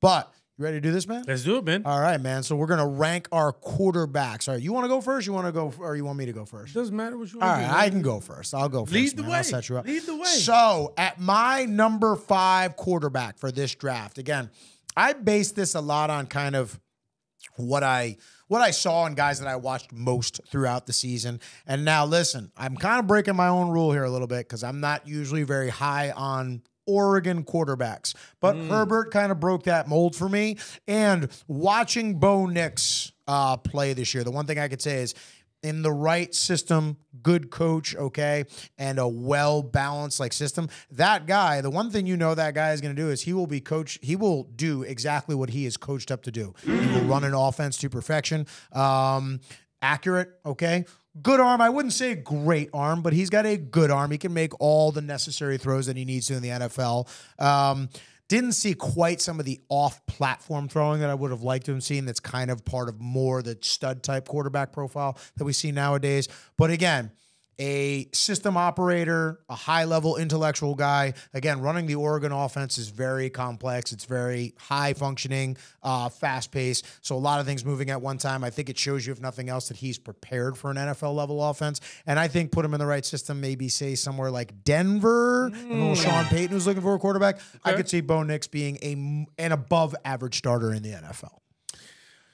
But you ready to do this, man? Let's do it, man. All right, man. So we're going to rank our quarterbacks. All right, you want to go first? You want to go, or you want me to go first? Doesn't matter what you All want right, to do. I can go first. I'll go first. Lead the man. way. I'll set you up. Lead the way. So at my number 5 quarterback for this draft, again, I based this a lot on kind of what I saw in guys that I watched most throughout the season. And now, listen, I'm kind of breaking my own rule here a little bit because I'm not usually very high on Oregon quarterbacks. But Herbert kind of broke that mold for me. And watching Bo Nix play this year, the one thing I could say is in the right system, good coach, okay, and a well-balanced system, that guy, the one thing that guy is going to do is he will do exactly what he is coached up to do. He will run an offense to perfection. Accurate, okay? Good arm. I wouldn't say great arm, but he's got a good arm. He can make all the necessary throws that he needs to in the NFL. Didn't see quite some of the off-platform throwing that I would have liked to have seen. That's kind of part of more the stud-type quarterback profile that we see nowadays. But again, a system operator, a high-level intellectual guy. Again, running the Oregon offense is very complex. It's very high-functioning, fast-paced. So a lot of things moving at one time. I think it shows you, if nothing else, that he's prepared for an NFL-level offense. And I think put him in the right system, maybe say somewhere like Denver, and little Sean Payton who's looking for a quarterback. Okay. I could see Bo Nix being an above-average starter in the NFL.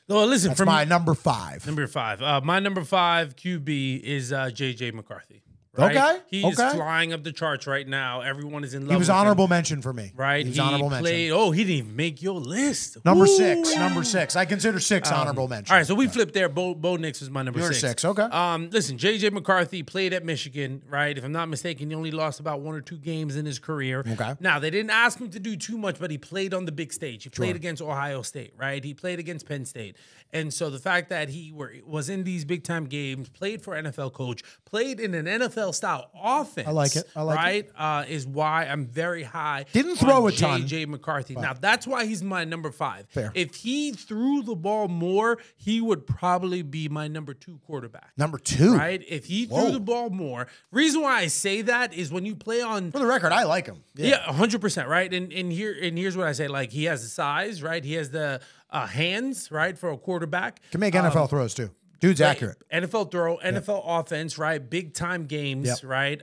Well, listen, that's my number 5. Number 5. My number 5 QB is J.J. McCarthy. Right? Okay. He is flying up the charts right now. Everyone is in love with him. He was honorable mention for me. Right. He was honorable mention. Oh, he didn't even make your list. Number 6. Number 6. I consider 6 honorable mention. All right, so we flipped there. Bo Nix is my number 6. You're 6, okay. Listen, J.J. McCarthy played at Michigan, right? If I'm not mistaken, he only lost about 1 or 2 games in his career. Okay. Now, they didn't ask him to do too much, but he played on the big stage. He played against Ohio State, right? He played against Penn State. And so the fact that he was in these big-time games, played for an NFL coach, played in an NFL-style offense. I like it. I like it. Is why I'm very high. Didn't throw a ton. J.J. McCarthy. Now, that's why he's my number 5. Fair. If he threw the ball more, he would probably be my number 2 quarterback. Number 2? Right? If he threw the ball more. Reason why I say that is when you play on... For the record, I like him. Yeah, 100%, right? And here's what I say. He has the size, right? He has the hands, right, for a quarterback. Can make NFL throws, too. Dude's accurate. NFL throw, NFL offense, right? Big time games, right?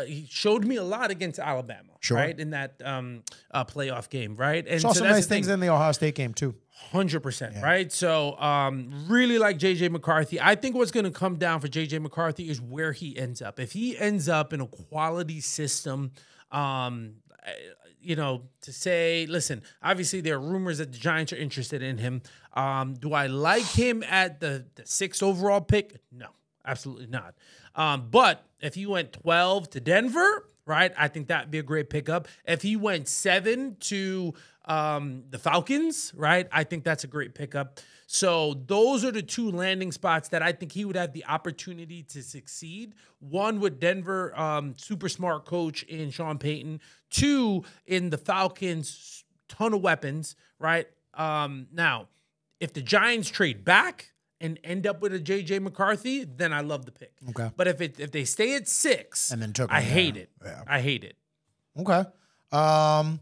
He showed me a lot against Alabama, right? In that playoff game, right? And saw some nice things in the Ohio State game too. 100%, right? So really like J.J. McCarthy. I think what's going to come down for J.J. McCarthy is where he ends up. If he ends up in a quality system, to say, listen, obviously there are rumors that the Giants are interested in him. Do I like him at the 6th overall pick? No, absolutely not. But if he went 12 to Denver, right, I think that'd be a great pickup. If he went 7 to the Falcons, right, I think that's a great pickup. So those are the 2 landing spots that I think he would have the opportunity to succeed. 1 with Denver, super smart coach in Sean Payton. 2 in the Falcons, ton of weapons, right? Now, if the Giants trade back and end up with a J.J. McCarthy, then I love the pick. Okay. But if they stay at 6, and then I hate it. Yeah. I hate it. Okay. So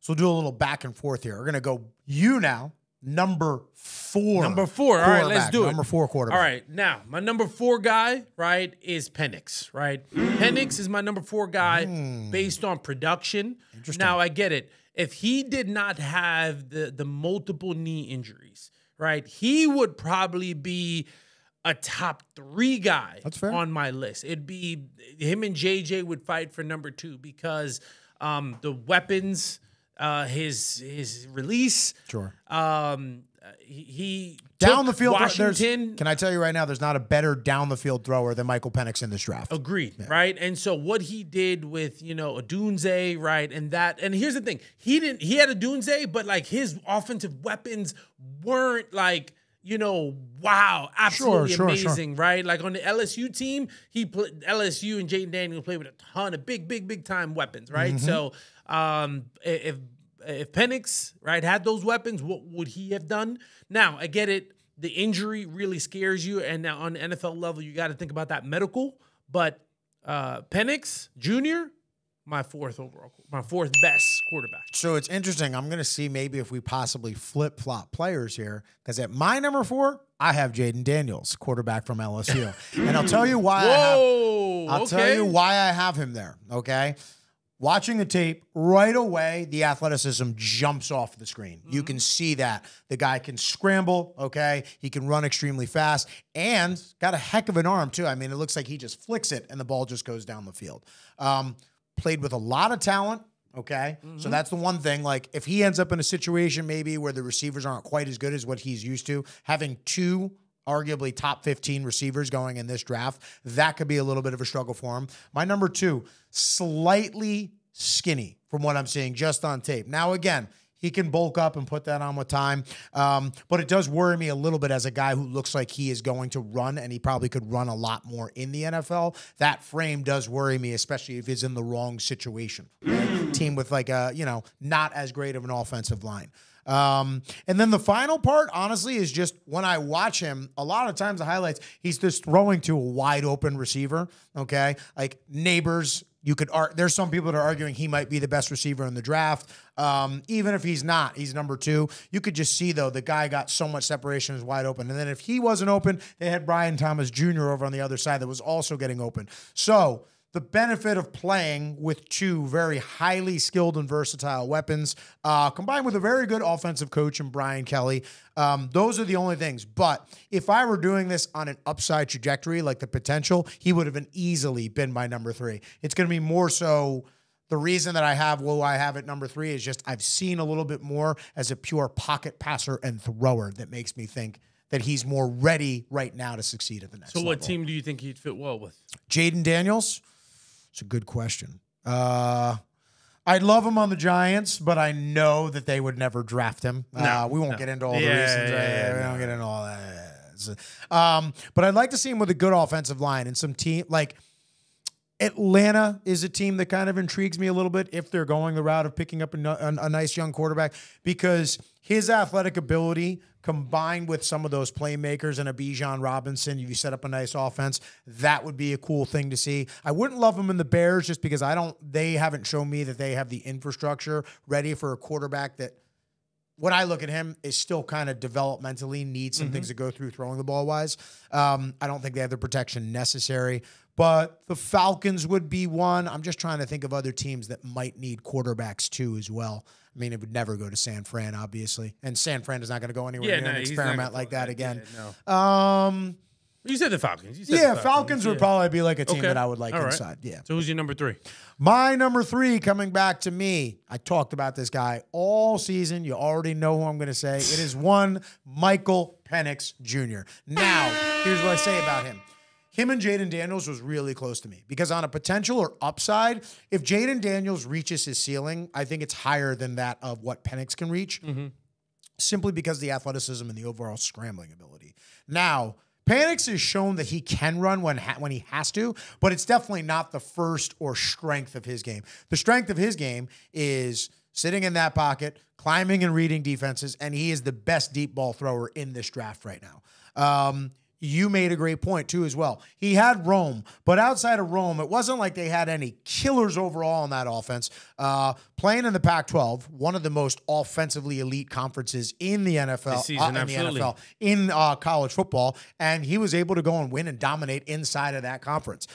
we'll do a little back and forth here. We're going to go you now. Number 4. Number 4. All right, let's do it. Number 4 quarterback. All right, now my number 4 guy, right, is Penix, right? Penix is my number 4 guy based on production. Interesting. Now I get it. If he did not have the multiple knee injuries, right, he would probably be a top 3 guy on my list. It'd be him and JJ would fight for number 2 because the weapons. His release. Sure. He down the field. Washington. Can I tell you right now? There's not a better down the field thrower than Michael Penix in this draft. Agreed. Yeah. Right. And so what he did with Odunze, right, and here's the thing. He had Odunze, but his offensive weapons weren't wow, absolutely amazing, right? On the LSU team, LSU and Jaden Daniels played with a ton of big time weapons, right? Mm-hmm. So if Penix, right, had those weapons, what would he have done? Now, I get it. The injury really scares you, and now on the NFL level, you got to think about that medical. But Penix Jr., my fourth best quarterback. So it's interesting. I'm going to see maybe if we possibly flip-flop players here, because at my number 4, I have Jaden Daniels, quarterback from LSU. And I'll tell you why tell you why I have him there, okay? Watching the tape, right away, the athleticism jumps off the screen. You can see that. The guy can scramble, okay? He can run extremely fast and got a heck of an arm, too. I mean, it looks like he just flicks it and the ball just goes down the field. Played with a lot of talent, okay? So that's the one thing. Like, if he ends up in a situation maybe where the receivers aren't quite as good as what he's used to, having 2 arguably top 15 receivers going in this draft, that could be a little bit of a struggle for him. My number 2, slightly skinny from what I'm seeing just on tape. Now, again, he can bulk up and put that on with time, but it does worry me a little bit as a guy who looks like he is going to run, and he probably could run a lot more in the NFL. That frame does worry me, especially if he's in the wrong situation. Right? Team with like a, not as great of an offensive line. And then the final part, honestly, is just when I watch him, a lot of times the highlights, he's just throwing to a wide open receiver. Okay. Like Neighbors, there's some people that are arguing he might be the best receiver in the draft. Even if he's not, he's number 2. You could just see though, the guy got so much separation, is wide open. And then if he wasn't open, they had Brian Thomas Jr. over on the other side that was also getting open. So the benefit of playing with 2 very highly skilled and versatile weapons, combined with a very good offensive coach in Brian Kelly, those are the only things. But if I were doing this on an upside trajectory, like the potential, he would have easily been my number 3. It's going to be more so the reason that I have at number 3 is just I've seen a little bit more as a pure pocket passer and thrower that makes me think that he's more ready right now to succeed at the next level. So what team do you think he'd fit well with? Jaden Daniels? It's a good question. I'd love him on the Giants, but I know that they would never draft him. We won't get into all the reasons. We don't get into all that. But I'd like to see him with a good offensive line and some team like Atlanta is a team that kind of intrigues me a little bit if they're going the route of picking up a nice young quarterback, because his athletic ability combined with some of those playmakers and a Bijan Robinson, if you set up a nice offense, that would be a cool thing to see. I wouldn't love him in the Bears just because they haven't shown me that they have the infrastructure ready for a quarterback that, when I look at him, is still kind of developmentally needs some things to go through throwing the ball wise. I don't think they have the protection necessary, but the Falcons would be one. I'm just trying to think of other teams that might need quarterbacks too as well. I mean, it would never go to San Fran, obviously. And San Fran is not going to go anywhere near an experiment like that again. No. You said the Falcons. Falcons would probably be like a team that I would like inside. Yeah. So who's your number 3? My number 3 coming back to me. I talked about this guy all season. You already know who I'm going to say. It is one Michael Penix Jr. Now, here's what I say about him. Him and Jaden Daniels was really close to me because on a potential or upside, if Jaden Daniels reaches his ceiling, I think it's higher than that of what Penix can reach, simply because of the athleticism and the overall scrambling ability. Now, Penix has shown that he can run when he has to, but it's definitely not the first or strength of his game. The strength of his game is sitting in that pocket, climbing and reading defenses, and he is the best deep ball thrower in this draft right now. You made a great point, too, as well. He had Rome, but outside of Rome, it wasn't like they had any killers overall in that offense. Playing in the Pac-12, one of the most offensively elite conferences in the NFL, in college football, and he was able to go and win and dominate inside of that conference.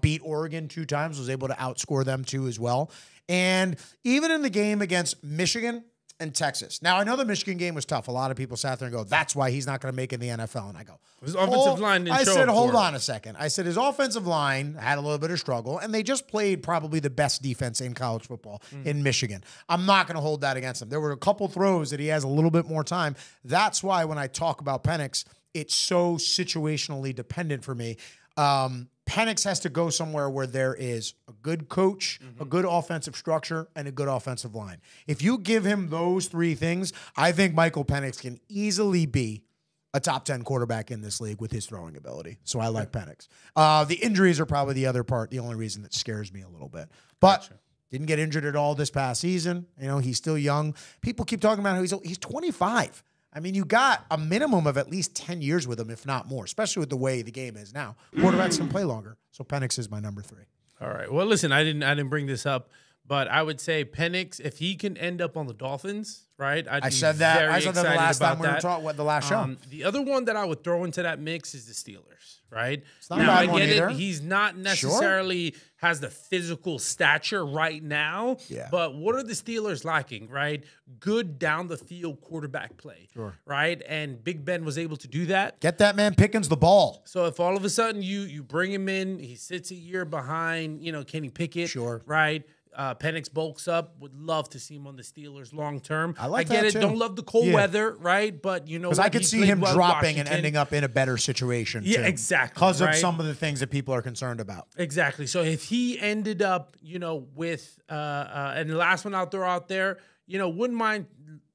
Beat Oregon 2 times, was able to outscore them, too, as well. And even in the game against Michigan and Texas. Now, I know the Michigan game was tough. A lot of people sat there and go, that's why he's not going to make it in the NFL. And I go, his offensive line didn't show up. Hold on a second. I said his offensive line had a little bit of struggle, and they just played probably the best defense in college football in Michigan. I'm not going to hold that against him. There were a couple throws that he has a little bit more time. That's why when I talk about Penix, it's so situationally dependent for me. Penix has to go somewhere where there is a good coach, a good offensive structure, and a good offensive line. If you give him those 3 things, I think Michael Penix can easily be a top 10 quarterback in this league with his throwing ability. So I like Penix. The injuries are probably the other part, the only reason that scares me a little bit. But didn't get injured at all this past season. He's still young. People keep talking about how he's 25. I mean, you got a minimum of at least 10 years with him, if not more, especially with the way the game is now. Quarterbacks can play longer. So Penix is my number 3. All right. Well, listen, I didn't bring this up But I would say Penix, if he can end up on the Dolphins, right? I said that. I said that the last time we were talking. talking. What the last show? The other one that I would throw into that mix is the Steelers, right? It's not a bad one either. He's not necessarily has the physical stature right now. Yeah. But what are the Steelers lacking, right? Good down the field quarterback play, right? And Big Ben was able to do that. Get that man Pickens the ball. So if all of a sudden you bring him in, he sits a year behind, Kenny Pickett, right? Penix bulks up. Would love to see him on the Steelers long term. I get it. Too. Don't love the cold weather, right? But because I could see him dropping and ending up in a better situation. Yeah, too, exactly. Because of some of the things that people are concerned about. Exactly. So if he ended up, with and the last one I'll throw out there, wouldn't mind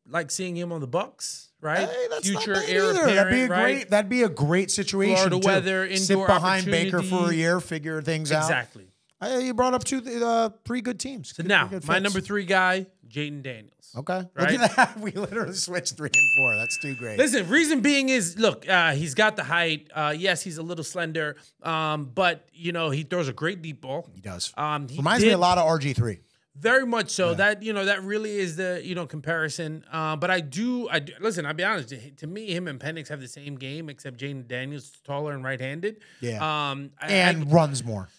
like seeing him on the Bucks. Right, hey, that's future not bad heir either. apparent. That'd be a great situation. Florida weather, indoor sit behind Baker for a year, figure things out. Exactly. You brought up 2 pretty good teams. So now, my number 3 guy, Jaden Daniels. Okay. Right? Look at that. We literally switched 3 and 4. That's too great. Listen, reason being is, look, he's got the height. Yes, he's a little slender, but, he throws a great deep ball. He does. He Reminds me a lot of RG3. Very much so. Yeah. That really is the comparison. But I do listen, I'll be honest, to me, him and Penix have the same game, except Jaden Daniels is taller and right-handed. Yeah. And runs more.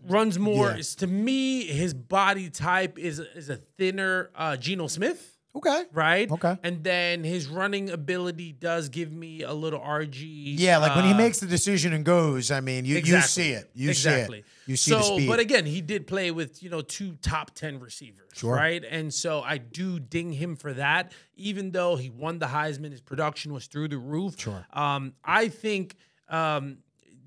Runs more. Yeah. To me, his body type is a thinner Geno Smith. Okay. Right? Okay. And then his running ability does give me a little RG. Yeah, like when he makes the decision and goes, I mean, you see it. You see it. You see the speed. But again, he did play with, 2 top 10 receivers, right? And so I do ding him for that. Even though he won the Heisman, his production was through the roof. Sure. I think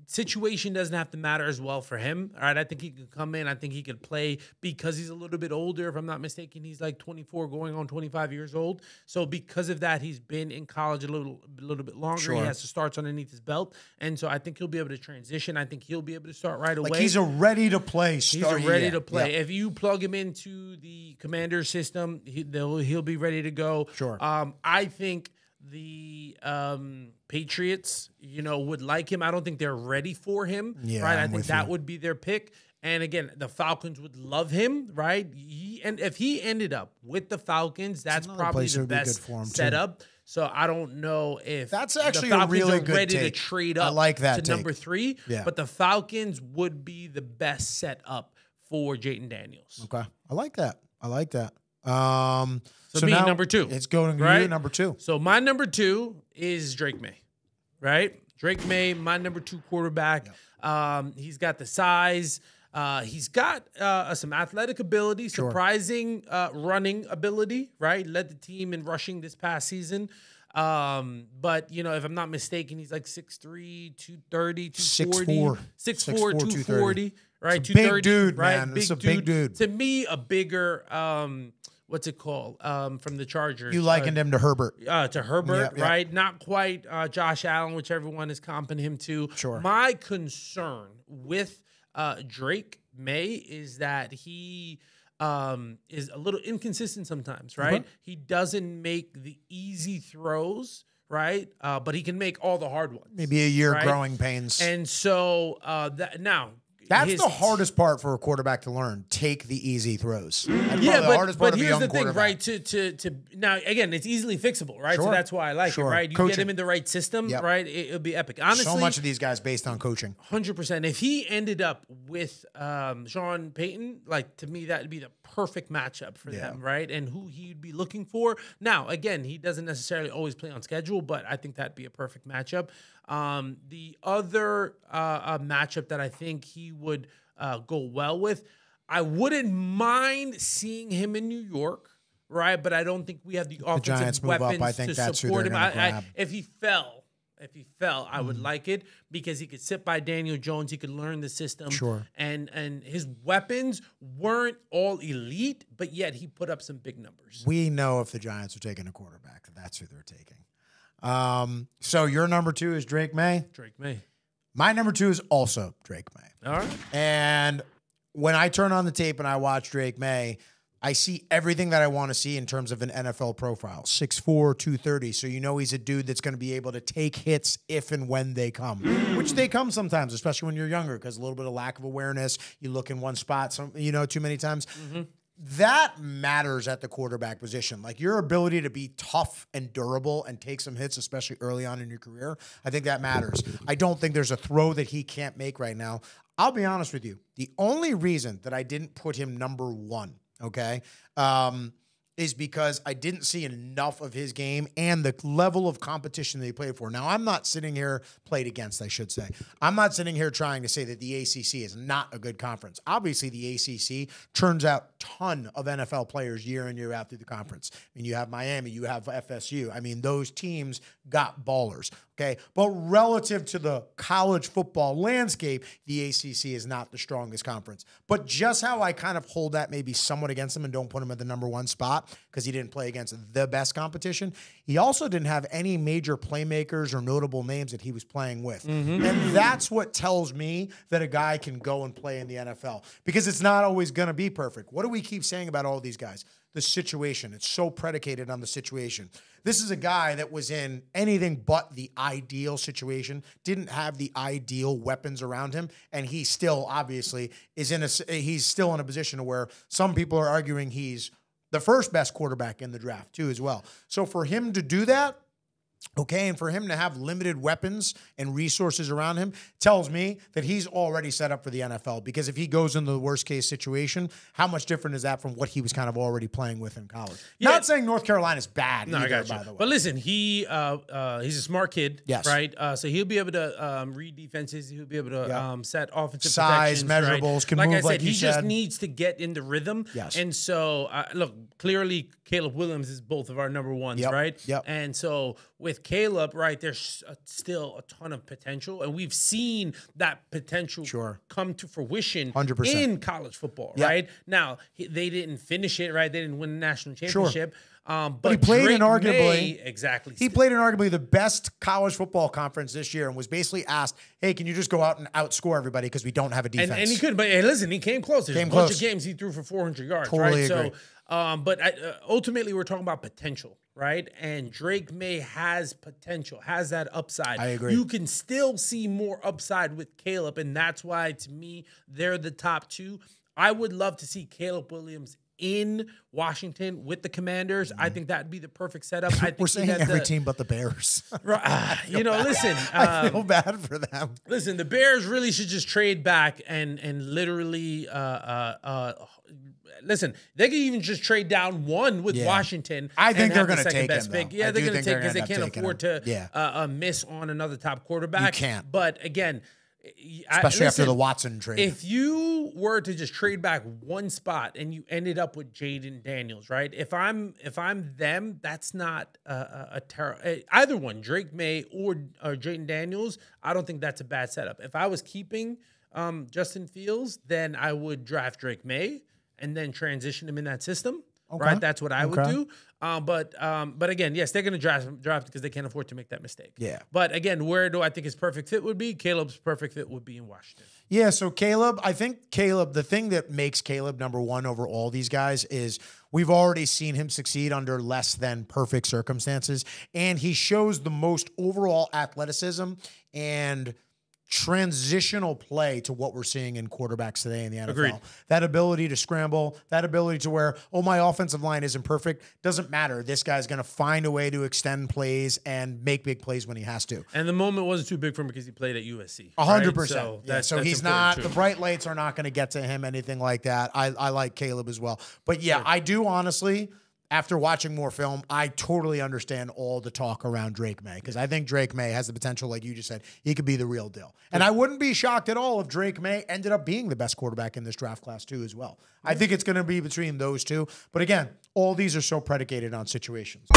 situation doesn't have to matter as well for him. All right, I think he could come in. I think he could play because he's a little bit older. If I'm not mistaken, he's like 24, going on 25 years old. So because of that, he's been in college a little bit longer. Sure. He has the starts underneath his belt, and so I think he'll be able to transition. I think he'll be able to start right away. Like he's a ready to play. He's ready to play. Yep. If you plug him into the commander system, he'll be ready to go. Sure. I think the Patriots, would like him. I don't think they're ready for him, right? I think that would be their pick. And again, the Falcons would love him, right? And if he ended up with the Falcons, that's probably the best setup. Too. So I don't know if that's actually the Falcons a really are good ready take. to trade up I like that to number 3. Yeah. But the Falcons would be the best setup for Jaden Daniels. Okay. I like that. So now, number 2. It's going to you, number 2. So my number 2 is Drake Maye, right? Drake Maye, my number 2 quarterback. Yep. He's got the size. He's got some athletic ability, surprising running ability, right? Led the team in rushing this past season. But, if I'm not mistaken, he's like 6'3", 230, 240. 6'4", 240, right? 230, big dude, right? man. It's a big dude. To me, a bigger, what's it called? From the Chargers. You likened him to Herbert. To Herbert, right? Not quite Josh Allen, which everyone is comping him to. Sure. My concern with Drake Maye is that he is a little inconsistent sometimes, right? Mm-hmm. He doesn't make the easy throws, right? But he can make all the hard ones. Maybe a year growing pains. And so that's the hardest part for a quarterback to learn. Take the easy throws. But here's the thing, right? To now again, it's easily fixable, right? Sure. So that's why I like it, right? You get him in the right system, right? It'll be epic. Honestly, so much of these guys based on coaching. 100%. If he ended up with Sean Payton, like to me, that would be the perfect matchup for them, right? And who he'd be looking for. Now, again, he doesn't necessarily always play on schedule, but I think that'd be a perfect matchup. The other matchup that I think he would go well with, I wouldn't mind seeing him in New York, right? But I don't think we have the offensive weapons to support him. If he fell, I would like it because he could sit by Daniel Jones. He could learn the system. Sure. And his weapons weren't all elite, but yet he put up some big numbers. We know if the Giants are taking a quarterback, that's who they're taking. So your number 2 is Drake Maye? Drake Maye. My number 2 is also Drake Maye. All right. And when I turn on the tape and I watch Drake Maye, I see everything that I want to see in terms of an NFL profile. 6'4", 230. So you know he's a dude that's going to be able to take hits if and when they come, which they come sometimes, especially when you're younger, because a little bit of lack of awareness. You look in one spot, too many times. Mm-hmm. that matters at the quarterback position. Like your ability to be tough and durable and take some hits, especially early on in your career, I think that matters. I don't think there's a throw that he can't make right now. I'll be honest with you. The only reason that I didn't put him number one, okay, is because I didn't see enough of his game and the level of competition that he played for. Now, I'm not sitting here, played against, I should say. I'm not sitting here trying to say that the ACC is not a good conference. Obviously, the ACC turns out a ton of NFL players year in, year out through the conference. I mean, you have Miami, you have FSU. I mean, those teams got ballers, okay? But relative to the college football landscape, the ACC is not the strongest conference. But just how I kind of hold that maybe somewhat against him and don't put him at the number one spot, because he didn't play against the best competition. He also didn't have any major playmakers or notable names that he was playing with. And that's what tells me that a guy can go and play in the NFL, because it's not always going to be perfect. What do we keep saying about all these guys? The situation. It's so predicated on the situation. This is a guy that was in anything but the ideal situation, didn't have the ideal weapons around him, and he still obviously is he's still in a position where some people are arguing he's the first best quarterback in the draft too as well. So for him to do that, okay, and for him to have limited weapons and resources around him tells me that he's already set up for the NFL, because if he goes into the worst case situation, how much different is that from what he was kind of already playing with in college? Yeah. Not saying North Carolina's bad either, by the way. But listen, he's a smart kid, yes, right? So he'll be able to read defenses. He'll be able to set offensive size, measurables, right? can like move I said, like he you just said. needs to get in the rhythm. Yes. And so, look, clearly Caleb Williams is both of our number ones, right? Yep. And so with Caleb, right, there's still a ton of potential, and we've seen that potential come to fruition 100%. in college football, right? Now, they didn't finish it, right? They didn't win the national championship. But he played Drake in arguably May, he played in arguably the best college football conference this year, and was basically asked, "Hey, can you just go out and outscore everybody because we don't have a defense?" And he could, but hey, listen, he came close. There's a bunch of games he threw for 400 yards, totally right? Agree. So, but ultimately, we're talking about potential, right? And Drake May has potential, has that upside. I agree. You can still see more upside with Caleb, and that's why, to me, they're the top two. I would love to see Caleb Williams in Washington with the Commanders. I think that'd be the perfect setup. I think we're saying every team but the Bears. You know, listen. I feel bad for them. Listen, the Bears really should just trade back and literally listen, they could even just trade down one with Washington. I think they're going to take best him, pick. though. Yeah, they're going to take, because they end up can't taking afford to miss on another top quarterback. You can't. But again, especially after the Watson trade. If you were to just trade back one spot and you ended up with Jaden Daniels, right? If I'm them, that's not a terror. Either one, Drake May or Jaden Daniels, I don't think that's a bad setup. If I was keeping Justin Fields, then I would draft Drake May and then transition him in that system. Okay. Right, that's what I would do. But again, yes, they're going to draft because they can't afford to make that mistake. Yeah. But again, where do I think his perfect fit would be? Caleb's perfect fit would be in Washington. Yeah. So Caleb, I think Caleb, the thing that makes Caleb number one over all these guys is we've already seen him succeed under less than perfect circumstances, and he shows the most overall athleticism and transitional play to what we're seeing in quarterbacks today in the NFL. Agreed. That ability to scramble, that ability to where, oh, my offensive line isn't perfect, doesn't matter. This guy's going to find a way to extend plays and make big plays when he has to. And the moment wasn't too big for him because he played at USC. 100%. So he's not, the bright lights are not going to get to him, anything like that. I like Caleb as well. But yeah, I do honestly, after watching more film, I totally understand all the talk around Drake May, because I think Drake May has the potential, like you just said, he could be the real deal. And I wouldn't be shocked at all if Drake May ended up being the best quarterback in this draft class too as well. I think it's going to be between those two. But again, all these are so predicated on situations.